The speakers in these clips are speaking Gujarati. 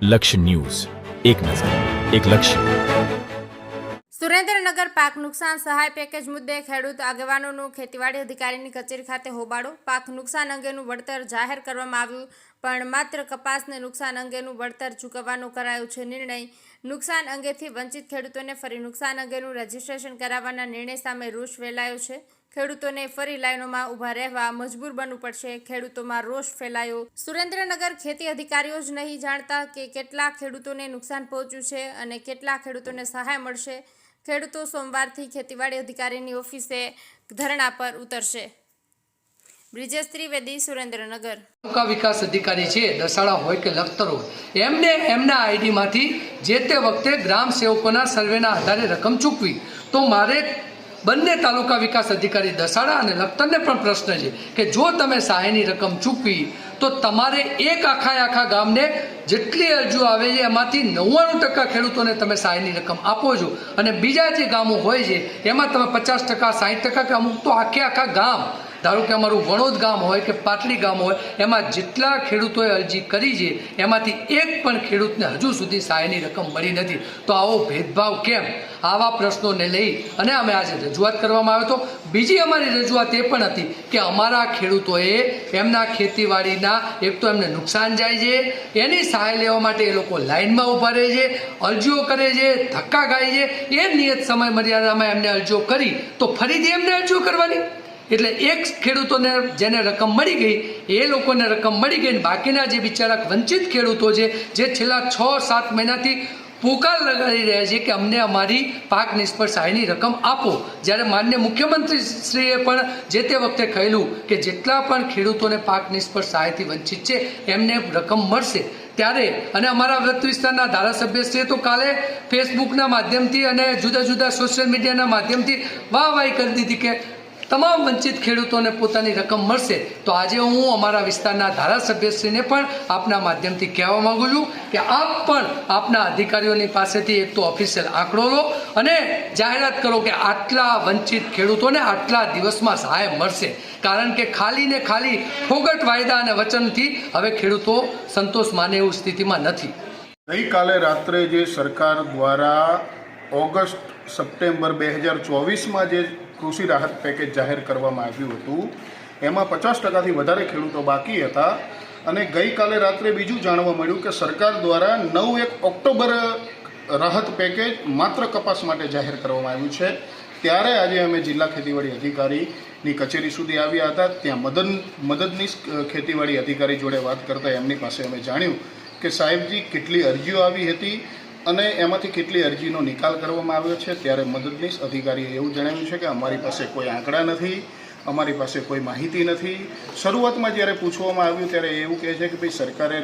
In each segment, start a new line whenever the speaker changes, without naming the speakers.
લક્ષ્ય ન્યૂઝ, એક નજર, એક લક્ષ્ય.
સુરેન્દ્રનગર પાક નુકસાન સહાય પેકેજ મુદ્દે ખેડૂત આગેવાનોનું ખેતીવાડી અધિકારીની કચેરી ખાતે હોબાળો. પાક નુકસાન અંગેનું વળતર જાહેર કરવામાં આવ્યું, પણ માત્ર કપાસને નુકસાન અંગેનું વળતર ચૂકવવાનો કરાયો છે નિર્ણય. નુકસાન અંગેથી વંચિત ખેડૂતોને ફરી નુકસાન અંગેનું રજીસ્ટ્રેશન કરાવવાના નિર્ણય સામે રોષ ફેલાયો છે. ખેડૂતોને ફરી લાઈનોમાં ઊભા રહેવા મજબૂર બનવું પડશે. ખેડૂતોમાં રોષ ફેલાયો. સુરેન્દ્રનગર ખેતી અધિકારીઓ જ નહીં જાણતા કે કેટલા ખેડૂતોને નુકસાન પહોંચ્યું છે અને કેટલા ખેડૂતોને સહાય મળશે. ખેડૂતો સોમવારથી ખેતીવાડી અધિકારીની ઓફિસે ધરણા પર ઉતરશે. બ્રિજેશ ત્રિવેદી, સુરેન્દ્રનગર.
તાલુકા વિકાસ અધિકારી છે, દસાડા હોય કે લખતર હોય, એમને એમના આઈડીમાંથી જે તે વખતે ગ્રામ સેવકોના સર્વેના આધારે રકમ ચૂકવી. તો મારે બંને તાલુકા વિકાસ અધિકારી દસાડા અને લખતરને પણ પ્રશ્ન છે કે જો તમે સહાયની રકમ ચૂકવી તો તમારે એક આખા ગામને જેટલી અરજીઓ આવે છે એમાંથી 99% ખેડૂતોને તમે સહાયની રકમ આપો છો, અને બીજા જે ગામો હોય છે એમાં તમે 50%, 60% કે અમુક તો આખા ગામ, ધારો કે અમારું વણોદ ગામ હોય કે પાટલી ગામ હોય, એમાં જેટલા ખેડૂતોએ અરજી કરી છે એમાંથી એક પણ ખેડૂતને હજુ સુધી સહાયની રકમ મળી નથી. તો આવો ભેદભાવ કેમ? આવા પ્રશ્નોને લઈ અને અમે આજે રજૂઆત કરવામાં આવ્યો હતો. બીજી અમારી રજૂઆત એ પણ હતી કે અમારા ખેડૂતોએ એમના ખેતીવાડીના એક તો એમને નુકસાન જાય છે, એની સહાય લેવા માટે એ લોકો લાઇનમાં ઊભા રહે છે, અરજીઓ કરે છે, ધક્કા ખાય છે. એ નિયત સમય મર્યાદામાં એમને અરજીઓ કરી તો ફરીથી એમને અરજીઓ કરવાની. એટલે એક ખેડૂતોને જેને રકમ મળી ગઈ એ લોકોને રકમ મળી ગઈ, બાકીના જે બિચારા વંચિત ખેડૂતો છે જે છેલ્લા 6-7 મહિનાથી પોકાર લગાડી રહ્યા છે કે અમને અમારી પાક નિષ્ફળ સહાયની રકમ આપો. જ્યારે માનનીય મુખ્યમંત્રીશ્રીએ પણ જે તે વખતે કહેલું કે જેટલા પણ ખેડૂતોને પાક નિષ્ફળ સહાયથી વંચિત છે એમને રકમ મળશે. ત્યારે અને અમારા વ્રત વિસ્તારના ધારાસભ્યશ્રીએ તો કાલે ફેસબુકના માધ્યમથી અને જુદા જુદા સોશિયલ મીડિયાના માધ્યમથી વાહવાહી કરી દીધી કે તમામ વંચિત ખેડૂતોને પોતાની રકમ મળશે. તો આજે હું અમારા વિસ્તારના ધારાસભ્યશ્રીને પણ આપના માધ્યમથી કહેવા માગું છું કે આપ પણ આપના અધિકારીઓની પાસેથી એક તો ઓફિશિયલ આંકડો લો અને જાહેરાત કરો કે આટલા વંચિત ખેડૂતોને આટલા દિવસમાં સહાય મળશે. કારણ કે ખાલી ને ખાલી ફોગટ વાયદા અને વચનથી હવે ખેડૂતો સંતોષ માને એવું સ્થિતિમાં નથી.
ગઈકાલે રાત્રે જે સરકાર દ્વારા ઓગસ્ટ સપ્ટેમ્બર 2024માં જે કૃષિ રાહત પેકેજ જાહેર કરવામાં આવ્યું હતું એમાં 50%થી વધારે ખેડૂતો બાકી હતા. અને ગઈકાલે રાત્રે બીજું જાણવા મળ્યું કે સરકાર દ્વારા 9 ઓક્ટોબર રાહત પેકેજ માત્ર કપાસ માટે જાહેર કરવામાં આવ્યું છે. ત્યારે આજે અમે જિલ્લા ખેતીવાડી અધિકારીની કચેરી સુધી આવ્યા હતા. ત્યાં મદદનીશ ખેતીવાડી અધિકારી જોડે વાત કરતાં એમની પાસે અમે જાણ્યું કે સાહેબજી કેટલી અરજીઓ આવી હતી અને એમાંથી કેટલી અરજીનો નિકાલ કરવામાં આવ્યો છે. ત્યારે મદદનીશ અધિકારીએ એવું જણાવ્યું છે કે અમારી પાસે કોઈ આંકડા નથી, અમારી પાસે કોઈ માહિતી નથી. શરૂઆતમાં જ્યારે પૂછવામાં આવ્યું ત્યારે એવું કહે છે કે ભાઈ સરકારે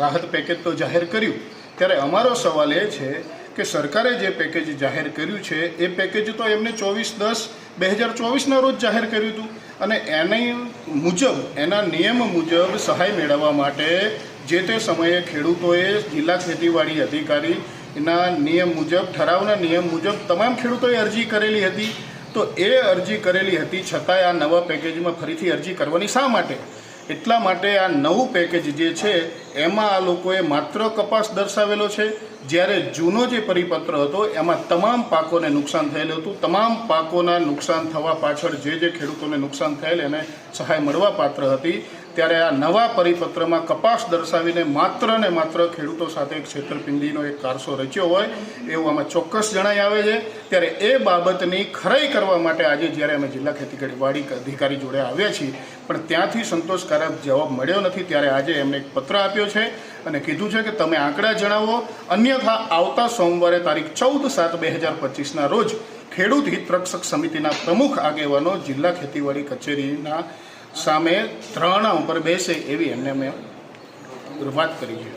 રાહત પેકેજ તો જાહેર કર્યું. ત્યારે અમારો સવાલ એ છે કે સરકારે જે પેકેજ જાહેર કર્યું છે એ પેકેજ તો એમને 24/10/2024ના રોજ જાહેર કર્યું હતું, અને એના નિયમ મુજબ સહાય મેળવવા માટે જે તે સમયે ખેડૂતોએ જિલ્લા ખેતીવાડી અધિકારીના નિયમ મુજબ, ઠરાવના નિયમ મુજબ તમામ ખેડૂતોએ અરજી કરેલી હતી. તો એ અરજી કરેલી હતી છતાંય આ નવા પેકેજમાં ફરીથી અરજી કરવાની શા માટે? એટલા માટે આ નવું પેકેજ જે છે એમાં આ લોકોએ માત્ર કપાસ દર્શાવેલો છે, જ્યારે જૂનો જે પરિપત્ર હતો એમાં તમામ પાકોને નુકસાન થયેલું હતું. તમામ પાકોના નુકસાન થવા પાછળ જે ખેડૂતોને નુકસાન થયેલ એને સહાય મળવા પાત્ર હતી. ત્યારે આ નવા પરિપત્રમાં કપાસ દર્શાવીને માત્ર ને માત્ર ખેડૂતો સાથે એક છેતરપિંડીનો એક કારસો રચ્યો હોય એવું આમાં ચોક્કસ જણાઈ આવે છે. ત્યારે એ બાબતની ખરાઈ કરવા માટે આજે જ્યારે અમે જિલ્લા ખેતીવાડી અધિકારી જોડે આવ્યા છીએ પણ ત્યાંથી સંતોષકારક જવાબ મળ્યો નથી. ત્યારે આજે એમને એક પત્ર આપ્યો છે અને કીધું છે કે તમે આંકડા જણાવો, અન્યથા આવતા સોમવારે તારીખ 14/7/2025ના રોજ ખેડૂત હિત રક્ષક સમિતિના પ્રમુખ આગેવાનો જિલ્લા ખેતીવાડી કચેરીના સામે ધરણા ઉપર બેસે એવી એમને મેં વાત કરી છે.